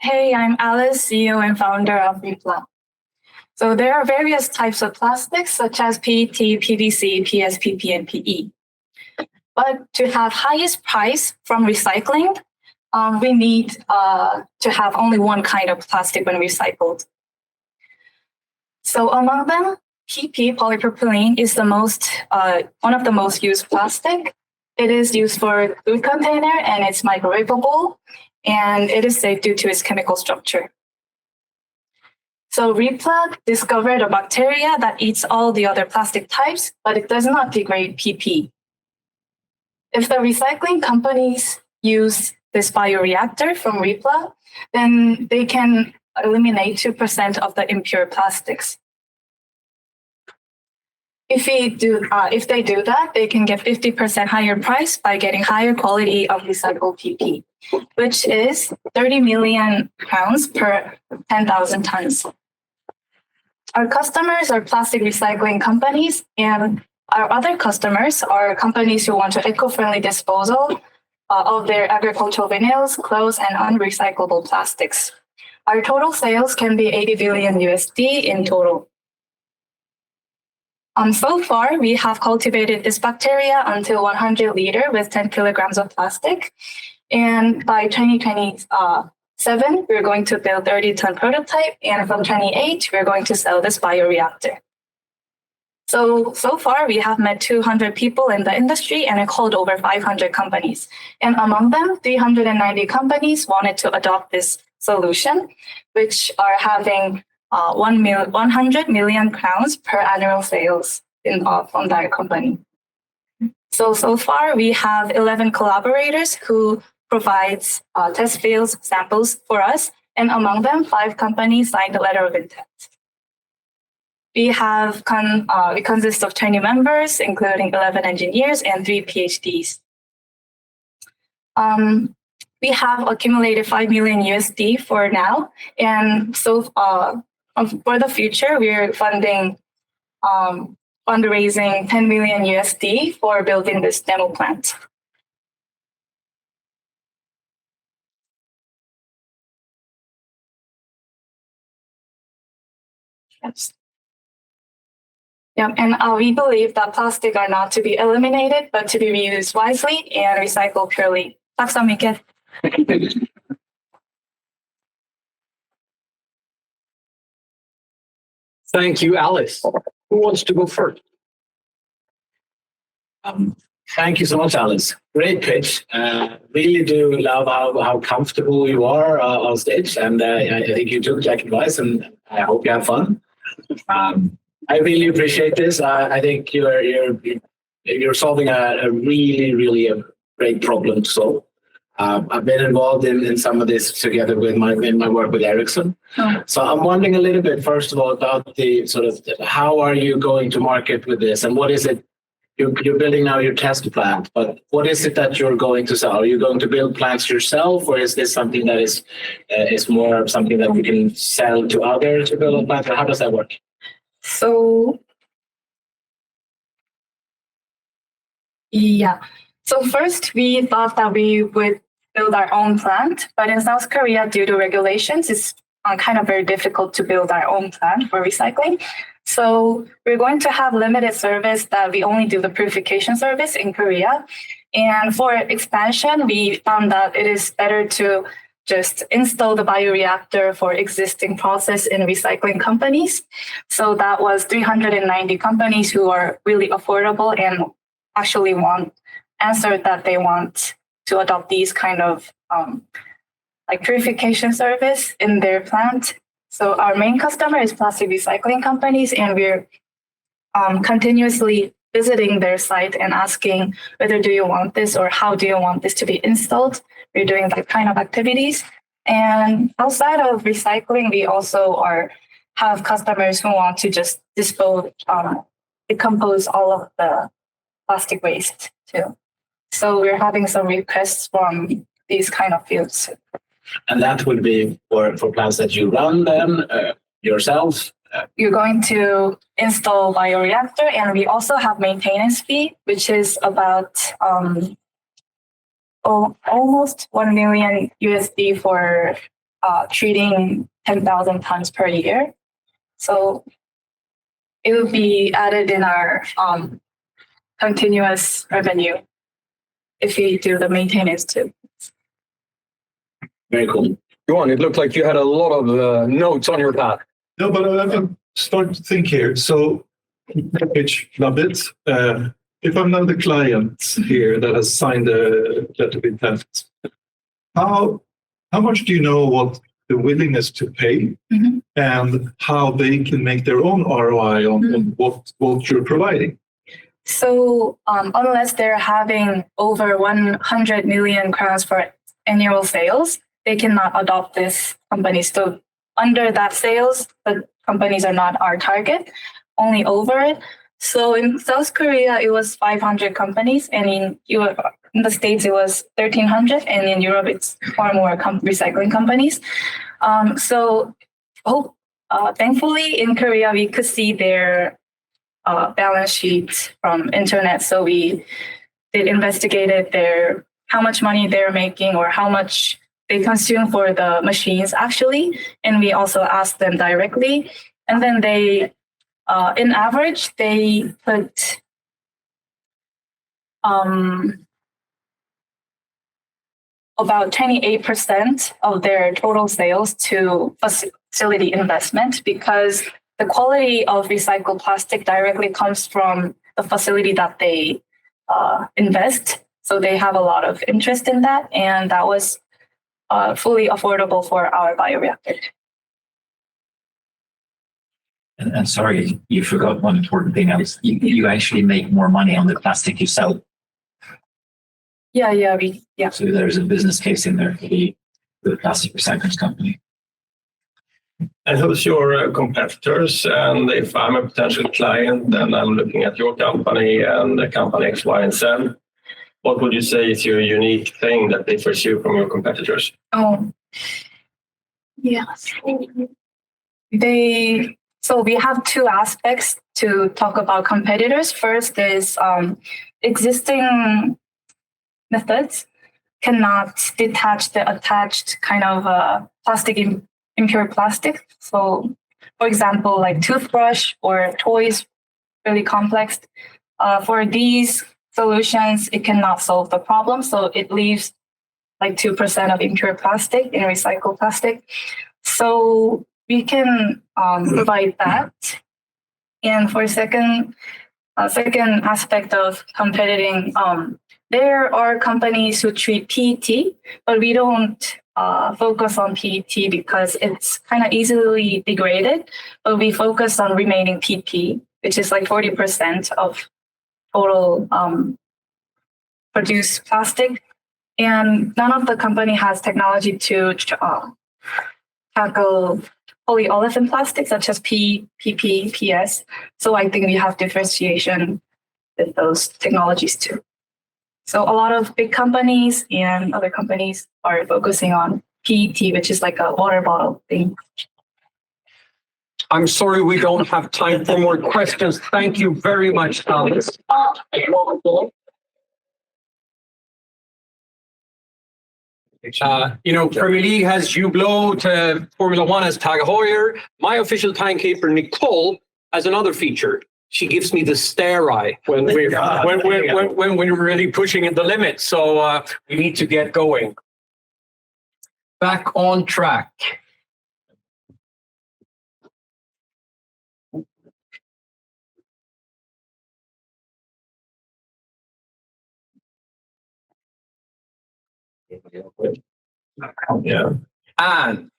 Hey, I'm Alice, CEO and founder of REPLA. So there are various types of plastics such as PET, PVC, PSPP, and PE. But to have highest price from recycling, we need to have only one kind of plastic when recycled. So among them, PP, polypropylene, is the most one of the most used plastic. It is used for food container and it's microwavable, and it is safe due to its chemical structure. So REPLA discovered a bacteria that eats all the other plastic types, but it does not degrade PP. If the recycling companies use this bioreactor from REPLA, then they can eliminate 2% of the impure plastics. If they do that, they can get 50% higher price by getting higher quality of recycled PP, which is 30 million pounds per 10,000 tons. Our customers are plastic recycling companies, and our other customers are companies who want to eco-friendly disposal of their agricultural vinyls, clothes, and unrecyclable plastics. Our total sales can be 80 billion USD in total. So far, we have cultivated this bacteria until 100 liter with 10 kilograms of plastic. And by 2027, we're going to build 30-ton prototype. And from 28, we're going to sell this bioreactor. So far, we have met 200 people in the industry and called over 500 companies. And among them, 390 companies wanted to adopt this solution, which are having 100 million crowns per annual sales from that company. So far, we have 11 collaborators who provides test fields samples for us, and among them, 5 companies signed a letter of intent. We consist of 20 members, including 11 engineers and 3 PhDs. We have accumulated 5 million USD for now, and so for the future, we're fundraising 10 million USD for building this demo plant. Yes. Yeah, and we believe that plastic are not to be eliminated, but to be reused wisely and recycled purely. Tack så mycket. Thank you, Alice. Who wants to go first? Thank you so much, Alice. Great pitch. Really do love how comfortable you are on stage, and I think you took Jack's advice, and I hope you have fun. I really appreciate this. I think you're solving a really a great problem to solve. I've been involved in some of this together with my work with Ericsson. Oh. So I'm wondering a little bit, first of all, about the sort of how are you going to market with this, and what is it you're building now your test plant, but what is it that you're going to sell? Are you going to build plants yourself, or is this something that is more of something that you can sell to others to build a plant? How does that work? So first we thought that we would build our own plant, but in South Korea, due to regulations, it's kind of very difficult to build our own plant for recycling. So we're going to have limited service that we only do the purification service in Korea. And for expansion, we found that it is better to just install the bioreactor for existing process in recycling companies. So that was 390 companies who are really affordable and actually answered that they want to adopt these kind of purification service in their plant. So our main customer is plastic recycling companies, and we're continuously visiting their site and asking whether do you want this or how do you want this to be installed. We're doing that kind of activities. And outside of recycling, we also have customers who want to just decompose all of the plastic waste too. So we're having some requests from these kind of fields. And that would be for plants that you run then yourself? You're going to install bioreactor, and we also have maintenance fee, which is about almost 1 million USD for treating 10,000 tons per year. So it will be added in our continuous revenue if we do the maintenance too. Very cool. Johan, it looked like you had a lot of notes on your pad. No, but I'm starting to think here. So, package love it. If I'm now the client here that has signed a letter of intent, how much do you know what the willingness to pay and how they can make their own ROI on what you're providing? So unless they're having over 100 million crowns for annual sales, they cannot adopt this company. So under that sales, the companies are not our target, only over it. So in South Korea, it was 500 companies, and in the States, it was 1,300, and in Europe, it's far more recycling companies. Thankfully, in Korea, we could see their balance sheet from internet. So we did investigated how much money they're making or how much they consume for the machines actually. And we also asked them directly. And then they, in average, they put about 28% of their total sales to facility investment, because the quality of recycled plastic directly comes from the facility that they invest. So they have a lot of interest in that. And that was fully affordable for our bioreactor. And sorry, you forgot one important thing else. You actually make more money on the plastic you sell. Yeah. So there's a business case in there for the plastic recycling company. And who's your competitors? And if I'm a potential client and I'm looking at your company and the company X, Y, and Z, what would you say is your unique thing that differs you from your competitors? Oh, yes. So we have two aspects to talk about competitors. First is existing methods cannot detach the attached kind of impure plastic. So, for example, like toothbrush or toys, really complex. For these solutions, it cannot solve the problem. So it leaves like 2% of impure plastic in recycled plastic. So we can provide that. And for second aspect of competing, there are companies who treat PET, but we don't focus on PET because it's kind of easily degraded. But we focus on remaining PP, which is like 40% of total produced plastic. And none of the company has technology to tackle polyolefin plastics such as PP, PS. So I think we have differentiation with those technologies too. So a lot of big companies and other companies are focusing on PET, which is like a water bottle thing. I'm sorry we don't have time for more questions. Thank you very much, Alice. Premier League has Hublot, Formula One has Tag Heuer. My official timekeeper, Nicole, has another feature. She gives me the stare eye when we're really pushing the limit. So we need to get going. Back on track. Yeah. And